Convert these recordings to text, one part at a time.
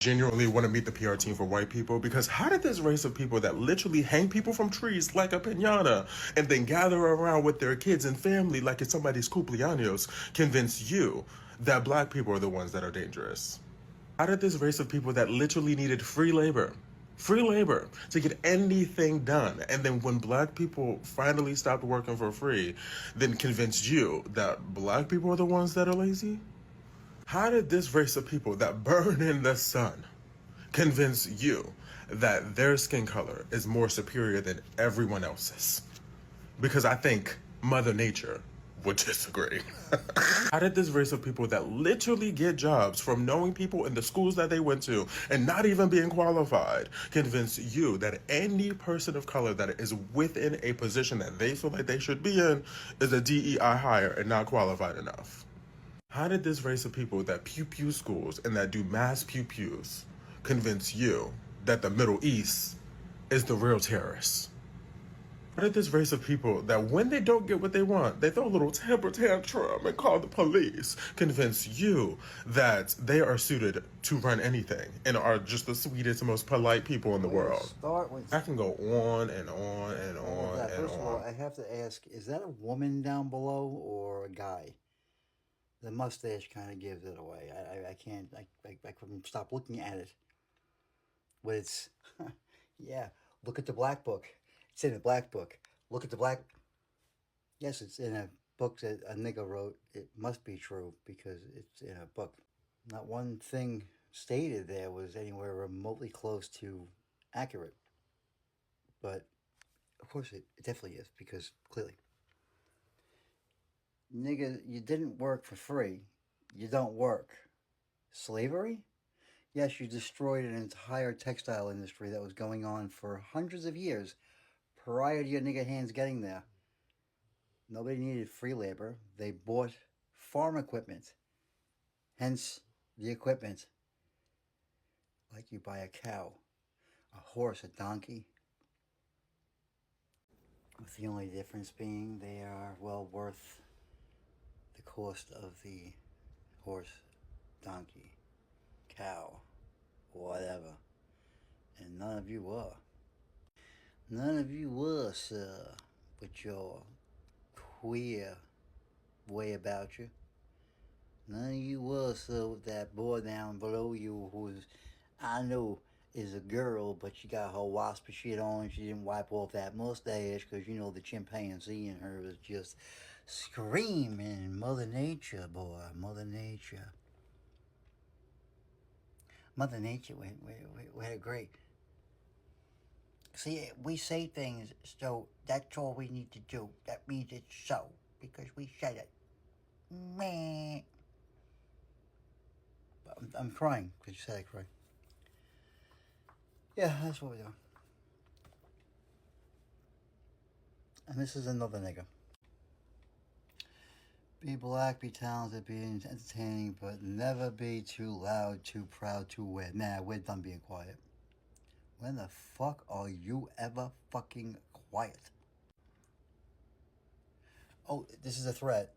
Genuinely want to meet the PR team for white people, because how did this race of people that literally hang people from trees like a pinata and then gather around with their kids and family like it's somebody's cumpleaños convince you that black people are the ones that are dangerous? How did this race of people that literally needed free labor to get anything done, and then when black people finally stopped working for free, then convinced you that black people are the ones that are lazy? How did this race of people that burn in the sun convince you that their skin color is more superior than everyone else's? Because I think Mother Nature would disagree. How did this race of people that literally get jobs from knowing people in the schools that they went to and not even being qualified convince you that any person of color that is within a position that they feel like they should be in is a DEI hire and not qualified enough? How did this race of people that pew pew schools and that do mass pew pews convince you that the Middle East is the real terrorists? How did this race of people that when they don't get what they want, they throw a little temper tantrum and call the police convince you that they are suited to run anything and are just the sweetest, most polite people in the world? Start with I can go on and on and on that. and First of all, on. I have to ask: is that a woman down below or a guy? The mustache kind of gives it away. I can't. I couldn't stop looking at it. But it's yeah. Look at the black book. It's in the black book. Look at the black. Yes, it's in a book that a nigga wrote. It must be true because it's in a book. Not one thing stated there was anywhere remotely close to accurate. But of course, it definitely is because clearly, nigga, you didn't work for free. You don't work. Slavery? Yes, you destroyed an entire textile industry that was going on for hundreds of years prior to your nigga hands getting there. Nobody needed free labor. They bought farm equipment. Hence, the equipment. Like you buy a cow, a horse, a donkey, with the only difference being they are well worth the cost of the horse, donkey, cow, whatever. And none of you were. None of you were, sir, with your queer way about you. None of you were, sir, with that boy down below you who's, I know, is a girl, but she got her wasp shit on. She didn't wipe off that mustache because, you know, the chimpanzee in her was just screaming, Mother Nature, boy, Mother Nature. Mother Nature, we had a great. See, we say things, so that's all we need to do. That means it's so, because we said it. Meh. I'm crying because you said I cry. Yeah, that's what we're doing. And this is another nigga. Be black, be talented, be entertaining, but never be too loud, too proud, too weird. Nah, we're done being quiet. When the fuck are you ever fucking quiet? Oh, this is a threat.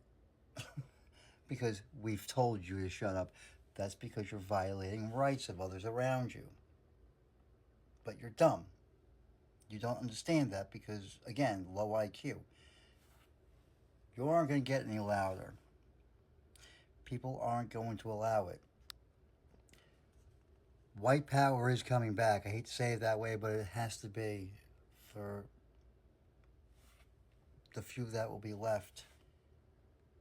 Because we've told you to shut up. That's because you're violating rights of others around you. But you're dumb. You don't understand that because, again, low IQ. You aren't going to get any louder. People aren't going to allow it. White power is coming back. I hate to say it that way, but it has to be for the few that will be left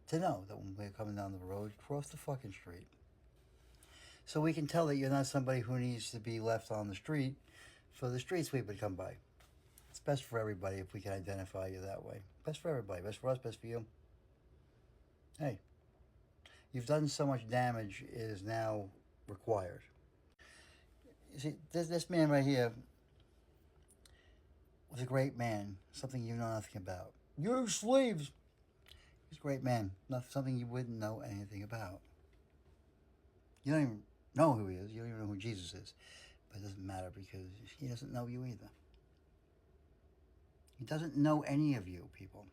to know that when we're coming down the road, cross the fucking street. So we can tell that you're not somebody who needs to be left on the street for the street sweeper to come by. It's best for everybody if we can identify you that way. Best for everybody. Best for us, best for you. Hey, you've done so much damage, it is now required. You see, this man right here was a great man, something you know nothing about. You slaves! He's a great man, not something you wouldn't know anything about. You don't even know who he is, you don't even know who Jesus is. But it doesn't matter because he doesn't know you either. He doesn't know any of you, people.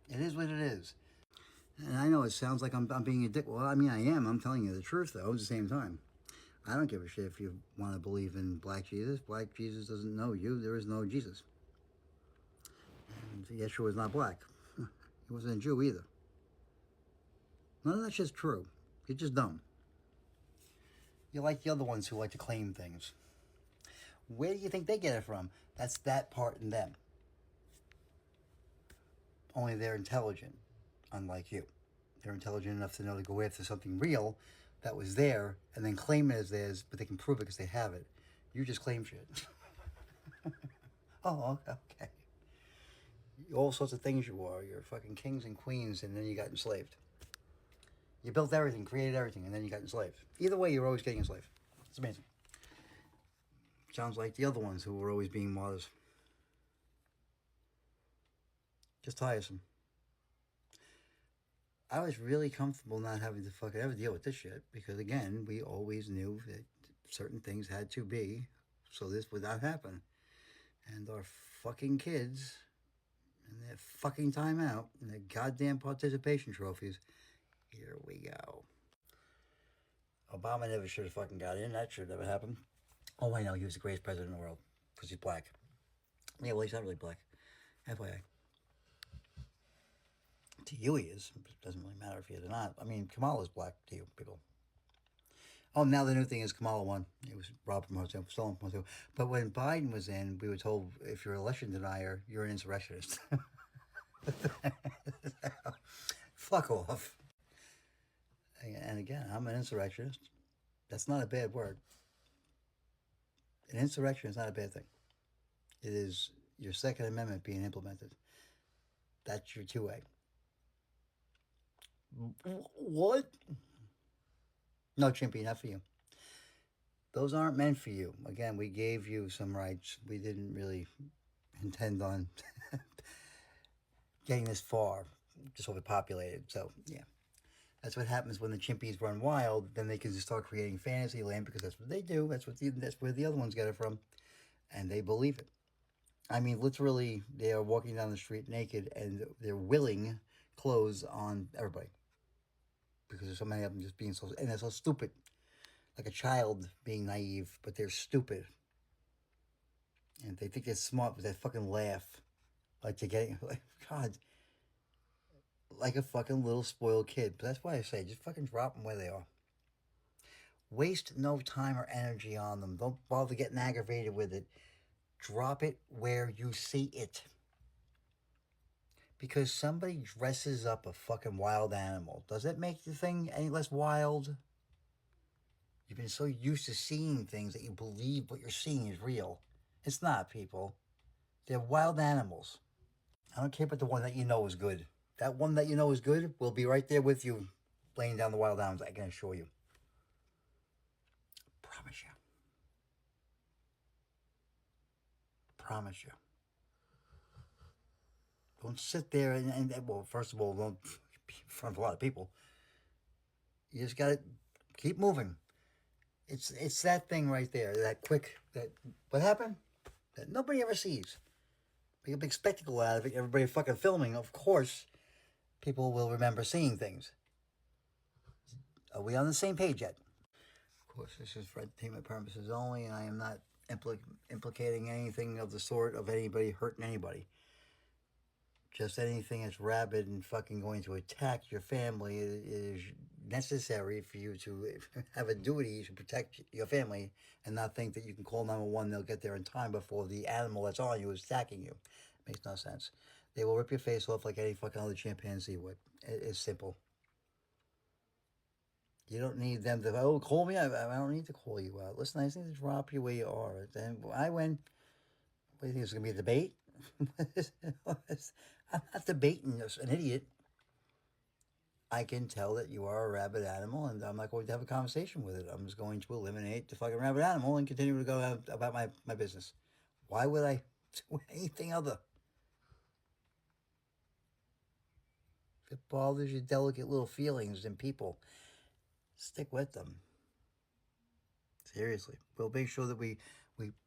It is what it is. And I know it sounds like I'm being a dick. Well, I mean, I am. I'm telling you the truth, though, at the same time. I don't give a shit if you want to believe in Black Jesus. Black Jesus doesn't know you. There is no Jesus. And Yeshua is not black. He wasn't a Jew either. None of that shit's true. You're just dumb. You're like the other ones who like to claim things. Where do you think they get it from? That's that part in them. Only they're intelligent, unlike you. They're intelligent enough to know to go after something real that was there and then claim it as theirs, but they can prove it because they have it. You just claim shit. Oh, okay. All sorts of things you are. You're fucking kings and queens, and then you got enslaved. You built everything, created everything, and then you got enslaved. Either way, you're always getting enslaved. It's amazing. Sounds like the other ones who were always being martyrs. Just tiresome. I was really comfortable not having to fucking ever deal with this shit because, again, we always knew that certain things had to be so this would not happen. And our fucking kids and their fucking time out and their goddamn participation trophies. Here we go. Obama never should have fucking got in. That should never happen. Oh, I know. He was the greatest president in the world because he's black. Yeah, well, he's not really black. FYI. To you, he is. It doesn't really matter if he is or not. I mean, Kamala's black to you people. Oh, now the new thing is Kamala won. It was robbed from hotel, stolen from hotel. But when Biden was in, we were told if you're an election denier, you're an insurrectionist. Fuck off. And again, I'm an insurrectionist. That's not a bad word. An insurrection is not a bad thing. It is your Second Amendment being implemented. That's your 2A. What? No, Chimpy, not for you. Those aren't meant for you. Again, we gave you some rights. We didn't really intend on getting this far. Just overpopulated. So, yeah. That's what happens when the chimpies run wild. Then they can just start creating fantasy land because that's what they do. That's where the other ones get it from. And they believe it. I mean, literally, they are walking down the street naked and they're willing clothes on everybody. Because there's so many of them just being so... And they're so stupid. Like a child being naive, but they're stupid. And they think they're smart, but they fucking laugh. Like they're getting... Like, God... Like a fucking little spoiled kid. But that's why I say, just fucking drop them where they are. Waste no time or energy on them. Don't bother getting aggravated with it. Drop it where you see it. Because somebody dresses up a fucking wild animal. Does it make the thing any less wild? You've been so used to seeing things that you believe what you're seeing is real. It's not, people. They're wild animals. I don't care about the one that you know is good. That one that you know is good will be right there with you, laying down the wild animals, I can assure you. Promise you. Promise you. Don't sit there and well, first of all, don't be in front of a lot of people. You just got to keep moving. It's that thing right there, that quick, that, what happened? That nobody ever sees. Make a big spectacle out of it, everybody fucking filming, of course. People will remember seeing things. Are we on the same page yet? Of course, this is for entertainment purposes only, and I am not implicating anything of the sort of anybody hurting anybody. Just anything that's rabid and fucking going to attack your family is necessary for you to have a duty to protect your family and not think that you can call 911, they'll get there in time before the animal that's on you is attacking you. Makes no sense. They will rip your face off like any fucking other chimpanzee would. It's simple. You don't need them to, oh, call me. I don't need to call you out. Listen, I just need to drop you where you are. Then I win. What do you think, it's going to be a debate? I'm not debating an idiot. I can tell that you are a rabid animal, and I'm not going to have a conversation with it. I'm just going to eliminate the fucking rabid animal and continue to go about my business. Why would I do anything other? If it bothers your delicate little feelings in people, stick with them. Seriously. We'll make sure that we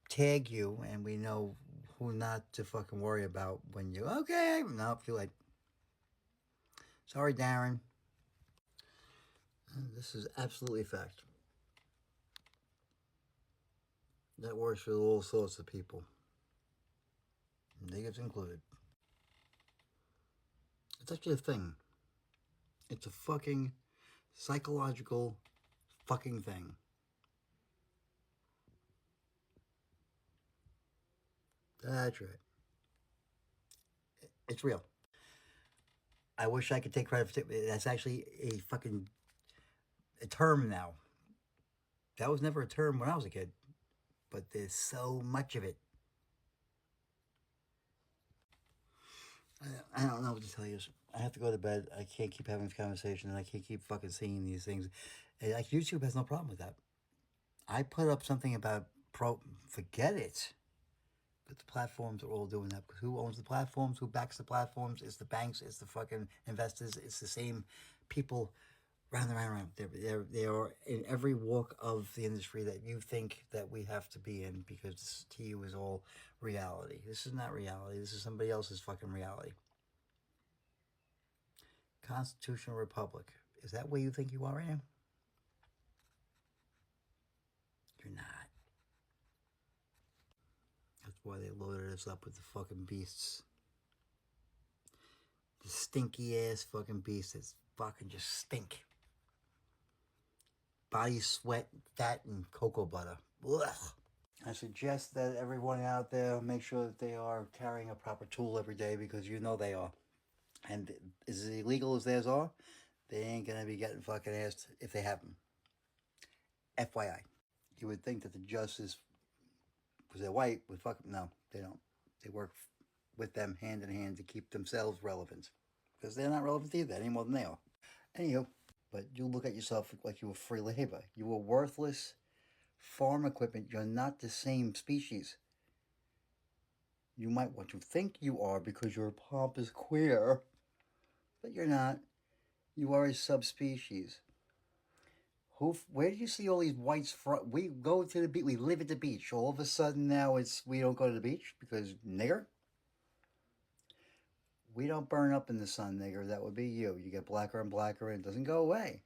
tag you and we know who not to fucking worry about when you, okay, no, too late. Sorry, Darren. This is absolutely fact. That works for all sorts of people, niggas included. It's actually a thing. It's a fucking psychological fucking thing. That's right. It's real. I wish I could take credit for it. That's actually a term now. That was never a term when I was a kid, but there's so much of it. I don't know what to tell you. I have to go to bed. I can't keep having this conversation, and I can't keep fucking seeing these things. Like, YouTube has no problem with that. I put up something about forget it. But the platforms are all doing that. Who owns the platforms? Who backs the platforms? It's the banks. It's the fucking investors. It's the same people round and round and round. They are in every walk of the industry that you think that we have to be in, because this, to you, is all reality. This is not reality. This is somebody else's fucking reality. Constitutional Republic. Is that where you think you are right now? You're not. That's why they loaded us up with the fucking beasts. The stinky ass fucking beasts that fucking just stink. Body sweat, fat, and cocoa butter. Ugh. I suggest that everyone out there make sure that they are carrying a proper tool every day, because you know they are. And as illegal as theirs are, they ain't gonna be getting fucking asked if they have them. FYI. You would think that the justice, because they're white, would fuck them. No, they don't. They work with them hand in hand to keep themselves relevant, because they're not relevant either any more than they are. Anywho, but you look at yourself like you were free labor. You were worthless farm equipment. You're not the same species. You might want to think you are because you're a pompous queer, but you're not. You are a subspecies. Where do you see all these whites from? We go to the beach. We live at the beach. All of a sudden now we don't go to the beach because nigger. We don't burn up in the sun, nigger. That would be you. You get blacker and blacker, and it doesn't go away.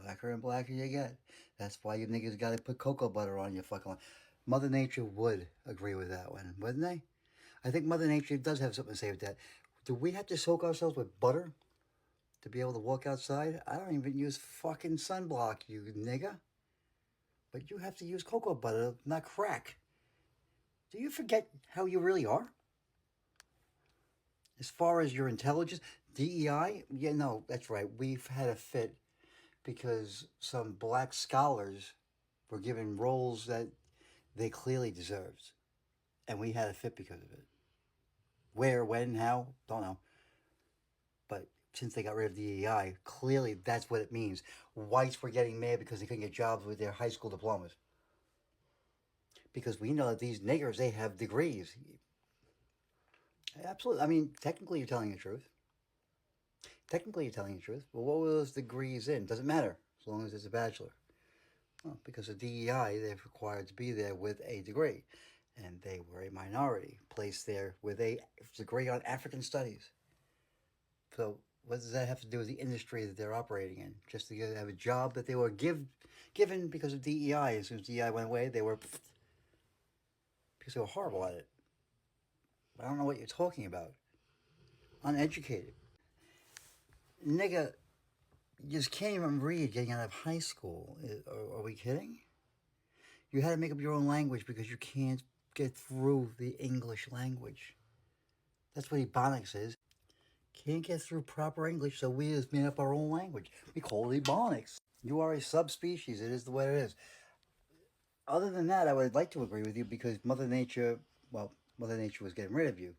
Blacker and blacker you get. That's why you niggas got to put cocoa butter on your fucking. Mother Nature would agree with that one, wouldn't they? I think Mother Nature does have something to say with that. Do we have to soak ourselves with butter to be able to walk outside? I don't even use fucking sunblock, you nigga. But you have to use cocoa butter, not crack. Do you forget how you really are? As far as your intelligence, DEI, yeah, no, that's right. We've had a fit because some black scholars were given roles that they clearly deserved. And we had a fit because of it. Where, when, how, don't know. But since they got rid of DEI, clearly that's what it means. Whites were getting mad because they couldn't get jobs with their high school diplomas. Because we know that these niggers, they have degrees. Absolutely. I mean, technically you're telling the truth. Technically you're telling the truth. But what were those degrees in? Doesn't matter, as long as it's a bachelor. Well, because of DEI, they're required to be there with a degree. And they were a minority, placed there with a degree on African studies. So what does that have to do with the industry that they're operating in? Just to have a job that they were given because of DEI. As soon as DEI went away, they were... because they were horrible at it. I don't know what you're talking about. Uneducated. Nigga, you just can't even read getting out of high school. Are we kidding? You had to make up your own language because you can't get through the English language. That's what Ebonics is. Can't get through proper English, so we just made up our own language. We call it Ebonics. You are a subspecies. It is the way it is. Other than that, I would like to agree with you because Mother Nature was getting rid of you.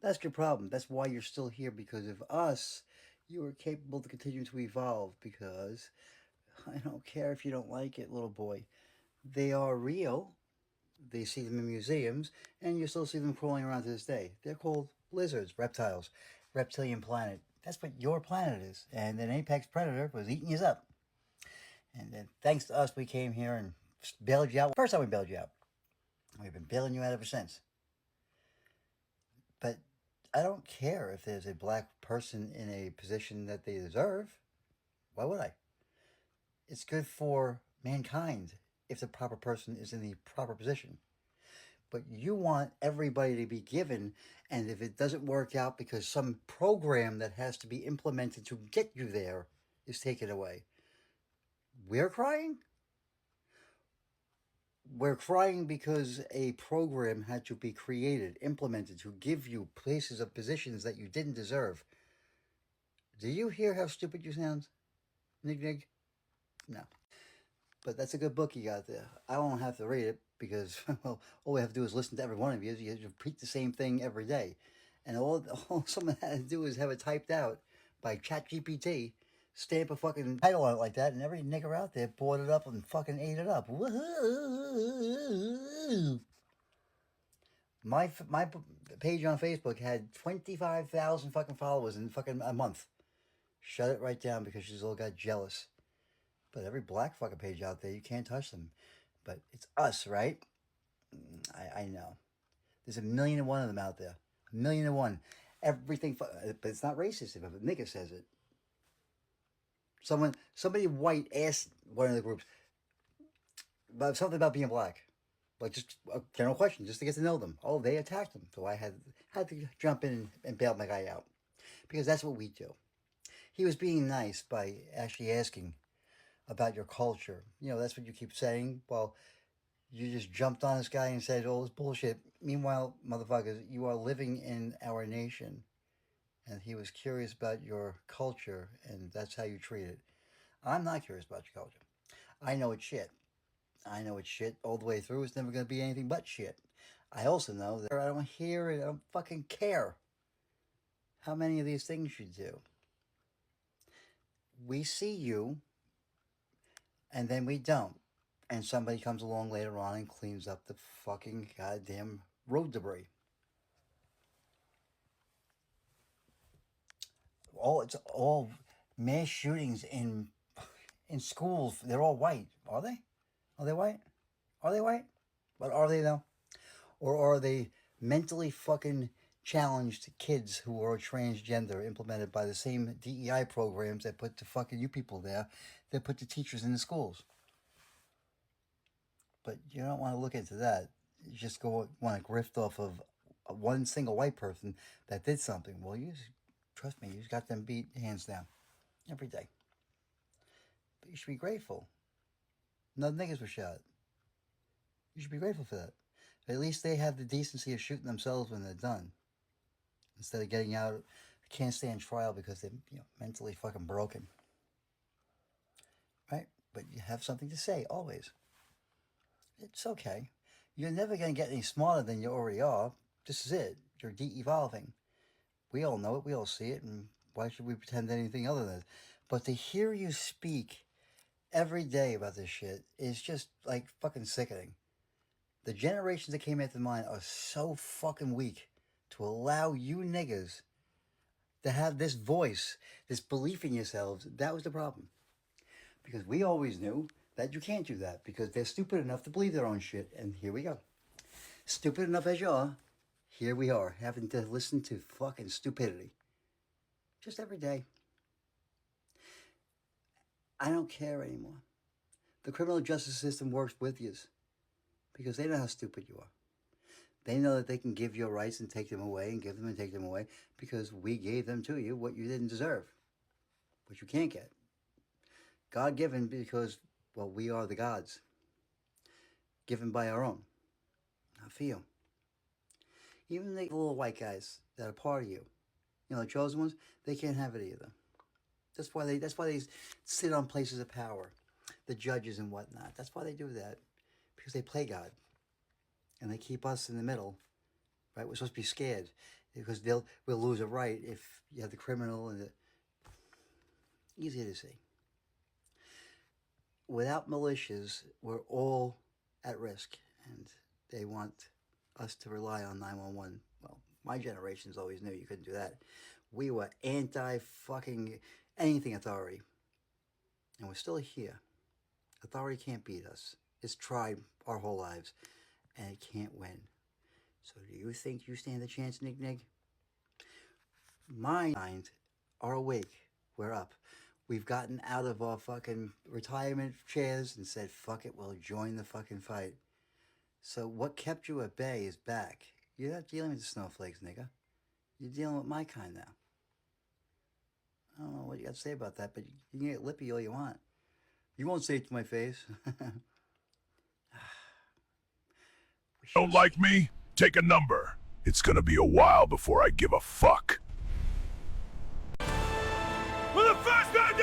That's your problem. That's why you're still here, because of us. You are capable to continue to evolve because I don't care if you don't like it, little boy. They are real. They see them in museums, and you still see them crawling around to this day. They're called lizards, reptiles, reptilian planet. That's what your planet is. And an apex predator was eating you up. And then thanks to us, we came here and bailed you out. First time we bailed you out. We've been bailing you out ever since. But I don't care if there's a black person in a position that they deserve. Why would I? It's good for mankind if the proper person is in the proper position. But you want everybody to be given, and if it doesn't work out because some program that has to be implemented to get you there is taken away, we're crying? We're crying because a program had to be created, implemented to give you places of positions that you didn't deserve. Do you hear how stupid you sound, Nig? No. But that's a good book you got there. I don't have to read it because well, all we have to do is listen to every one of you. You repeat the same thing every day. And all someone had to do is have it typed out by ChatGPT, stamp a fucking title on it like that, and every nigger out there bought it up and fucking ate it up. Woohoo! My page on Facebook had 25,000 fucking followers in fucking a month. Shut it right down because she's all got jealous. But every black fucking page out there, you can't touch them. But it's us, right? I know. There's 1,000,001 of them out there. 1,000,001. Everything, but it's not racist if a nigga says it. Somebody white asked one of the groups about something about being black, like just a general question, just to get to know them. Oh, they attacked them, so I had to jump in and bail my guy out because that's what we do. He was being nice by actually asking about your culture. You know, that's what you keep saying. Well, you just jumped on this guy and said all this bullshit. Meanwhile, motherfuckers, you are living in our nation. And he was curious about your culture, and that's how you treat it. I'm not curious about your culture. I know it's shit. I know it's shit all the way through. It's never going to be anything but shit. I also know that I don't hear it. I don't fucking care how many of these things you do. We see you, and then we don't. And somebody comes along later on and cleans up the fucking goddamn road debris. It's all mass shootings in schools. They're all white. Are they? Are they white? Are they white? But are they though? Or are they mentally fucking challenged kids who are transgender implemented by the same DEI programs that put the fucking you people there, that put the teachers in the schools? But you don't want to look into that. You just want to grift off of one single white person that did something. Well, trust me, you got them beat hands down every day. But you should be grateful. No niggas were shot. You should be grateful for that. But at least they have the decency of shooting themselves when they're done, instead of getting out. Can't stand trial because they're mentally fucking broken. Right? But you have something to say always. It's okay. You're never going to get any smarter than you already are. This is it. You're de-evolving. We all know it. We all see it. And why should we pretend anything other than that? But to hear you speak every day about this shit is just like fucking sickening. The generations that came after mine are so fucking weak to allow you niggas to have this voice, this belief in yourselves. That was the problem. Because we always knew that you can't do that because they're stupid enough to believe their own shit. And here we go. Stupid enough as you are, here we are having to listen to fucking stupidity. Just every day. I don't care anymore. The criminal justice system works with you because they know how stupid you are. They know that they can give your rights and take them away and give them and take them away because we gave them to you what you didn't deserve, what you can't get. God-given because, well, we are the gods. Given by our own. Not for you. Even the little white guys that are part of you, the chosen ones, they can't have it either. That's why they sit on places of power, the judges and whatnot. That's why they do that, because they play God, and they keep us in the middle. Right? We're supposed to be scared because we'll lose a right if you have the criminal and easy to see. Without militias, we're all at risk, and they want us to rely on 911. Well, my generations always knew you couldn't do that. We were anti-fucking anything authority, and we're still here. Authority can't beat us. It's tried our whole lives, and it can't win. So do you think you stand a chance, Nig? minds are awake. We're up. We've gotten out of our fucking retirement chairs and said, fuck it, we'll join the fucking fight. So what kept you at bay is back. You're not dealing with the snowflakes, nigga. You're dealing with my kind now. I don't know what you got to say about that, but you can get lippy all you want. You won't say it to my face. Don't like me? Take a number. It's gonna be a while before I give a fuck. For the first time,